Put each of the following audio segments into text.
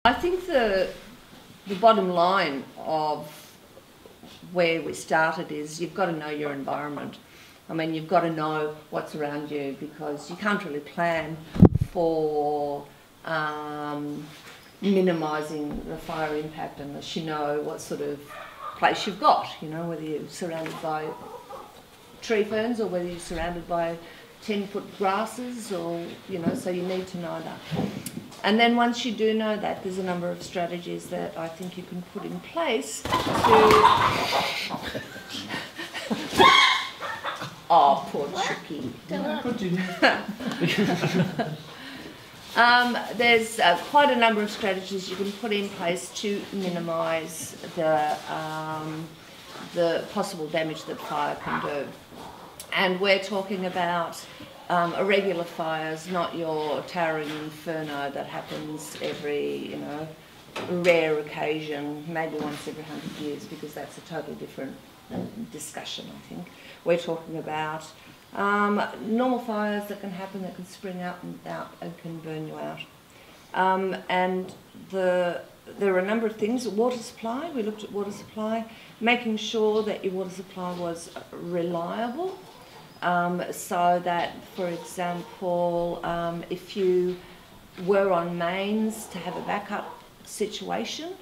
I think the bottom line of where we started is you've got to know your environment. I mean, you've got to know what's around you, because you can't really plan for minimising the fire impact unless you know what sort of place you've got, you know, whether you're surrounded by tree ferns or whether you're surrounded by 10-foot grasses, or, you know, so you need to know that. And then once you do know that, there's a number of strategies that I think you can put in place to... Oh, poor Chucky. There's quite a number of strategies you can put in place to minimise the possible damage that fire can do. And we're talking about irregular fires, not your towering inferno that happens every, you know, rare occasion, maybe once every 100 years, because that's a totally different discussion, I think. We're talking about normal fires that can happen, that can spring up and out and can burn you out. And there are a number of things. Water supply, we looked at water supply, making sure that your water supply was reliable. So that, for example, if you were on mains, to have a backup situation,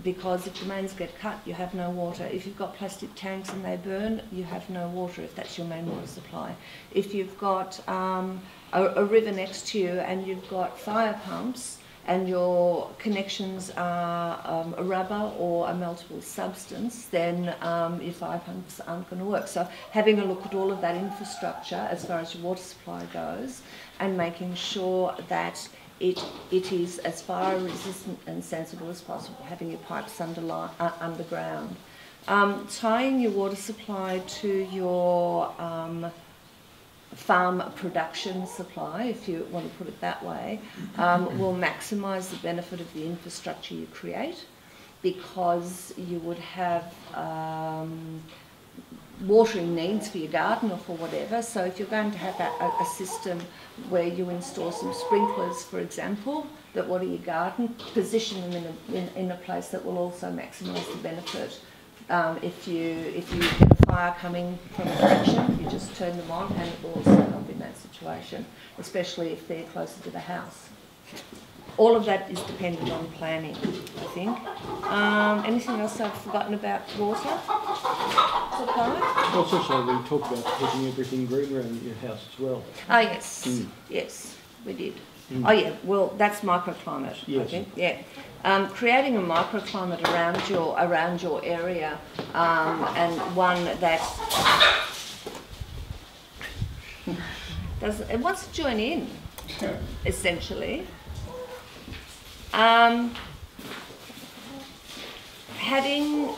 because if the mains get cut, you have no water. If you've got plastic tanks and they burn, you have no water if that's your main water supply. If you've got a river next to you and you've got fire pumps and your connections are a rubber or a meltable substance, then your fire pumps aren't going to work. So having a look at all of that infrastructure as far as your water supply goes, and making sure that it is as fire resistant and sensible as possible, having your pipes underground. Tying your water supply to your farm production supply, if you want to put it that way, will maximise the benefit of the infrastructure you create, because you would have watering needs for your garden or for whatever. So if you're going to have a system where you install some sprinklers, for example, that water your garden, position them in a place that will also maximise the benefit. If you get a fire coming from a direction, you just turn them on, and it will also help in that situation, especially if they're closer to the house. All of that is dependent on planning, I think. Anything else I've forgotten about water supply? Also, we talked about keeping everything green around your house as well. Oh, yes. Yes, we did. Oh, yeah, well, that's microclimate, yes. I think. Yeah. Creating a microclimate around your area, and one that it wants to join in, essentially. Having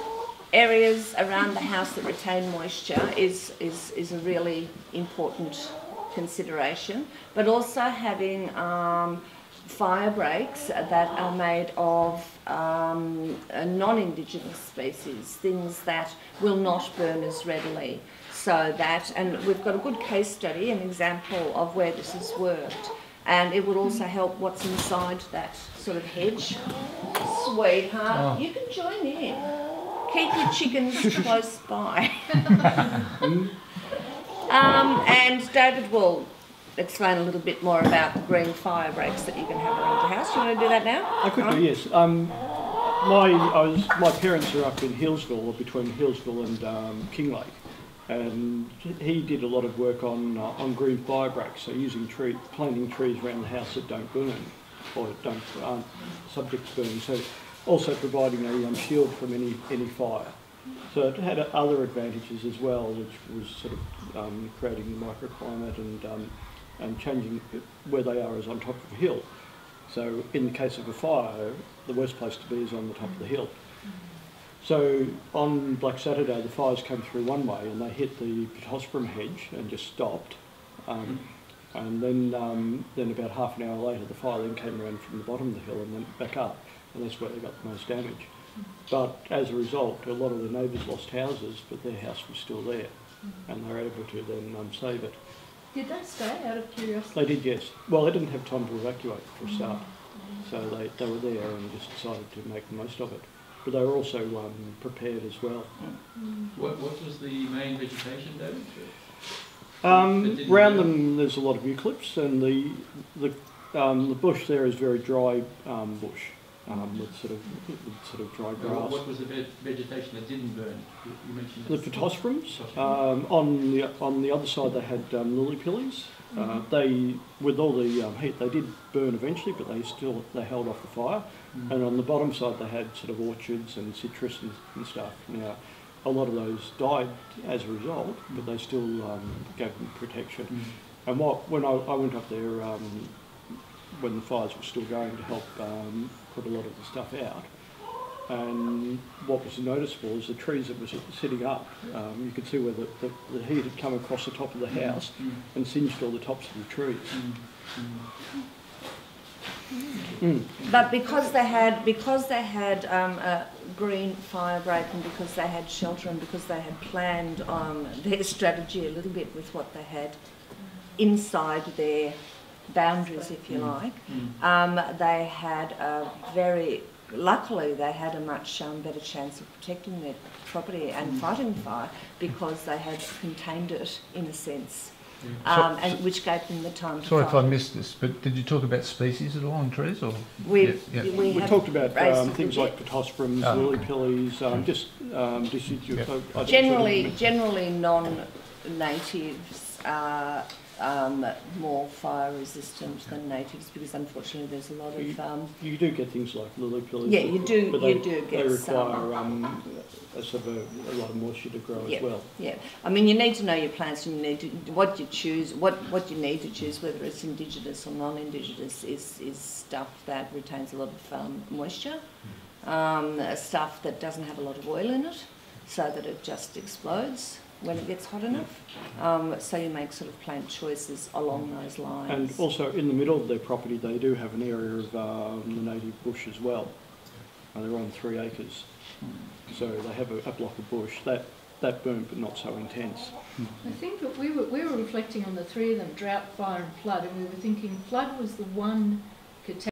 areas around the house that retain moisture is a really important consideration, but also having fire breaks that are made of non-indigenous species, things that will not burn as readily. So that, and we've got a good case study, an example of where this has worked, and it would also help what's inside that sort of hedge. Sweetheart, you can join in. Keep your chickens close by. And David will explain a little bit more about the green fire breaks that you can have around your house. Do you want to do that now? I could do, yes. My parents are up in Hillsville, or between Hillsville and Kinglake, and he did a lot of work on green fire breaks, so using planting trees around the house that don't burn, or aren't subject to burning. So also providing a shield from any fire. So it had other advantages as well, which was sort of creating the microclimate and changing where they are is on top of a hill. So in the case of a fire, the worst place to be is on the top of the hill. So on Black Saturday, the fires came through one way and they hit the pittosporum hedge and just stopped. And then about half an hour later, the fire then came around from the bottom of the hill and went back up, and that's where they got the most damage. But as a result, a lot of the neighbours lost houses, but their house was still there, and they were able to then save it. Did they stay, out of curiosity? They did, yes. Well, they didn't have time to evacuate for a start. So they were there and just decided to make the most of it. But they were also prepared as well. What was the main vegetation damage? Around them there's a lot of eucalypts, and the bush there is very dry bush with sort of dry grass. What was the vegetation that didn't burn? You mentioned the phytosporums. On the other side they had lily pillies. They, with all the heat, they did burn eventually, but they held off the fire. And on the bottom side they had sort of orchards and citrus and stuff. Now, a lot of those died as a result, but they still gave them protection. And when I went up there when the fires were still going to help put a lot of the stuff out, and what was noticeable is the trees that were sitting up. You could see where the heat had come across the top of the house and singed all the tops of the trees. But because they had a green fire break, and because they had shelter, and because they had planned their strategy a little bit with what they had inside their boundaries, if you like, they had luckily they had a much better chance of protecting their property and fighting fire, because they had contained it in a sense. And which gave them the time to Sorry fight. if I missed this, but did you talk about species at all on trees? Or We talked about things like phytosporums, lily pillies, generally non-natives are more fire resistant than natives, because unfortunately there's a lot of you do get things like lily pillies. Yeah, you do. But you do get they some. require a lot of moisture to grow as well. Yeah, I mean, you need to know your plants, and you need to what you choose, what you need to choose, whether it's indigenous or non-indigenous, is stuff that retains a lot of moisture, stuff that doesn't have a lot of oil in it, so that it just explodes when it gets hot enough. So you make sort of plant choices along those lines. And also in the middle of their property they do have an area of the native bush as well. They're on 3 acres. So they have a block of bush. That burnt, but not so intense. I think that we were reflecting on the three of them, drought, fire and flood, and we were thinking flood was the one catastrophe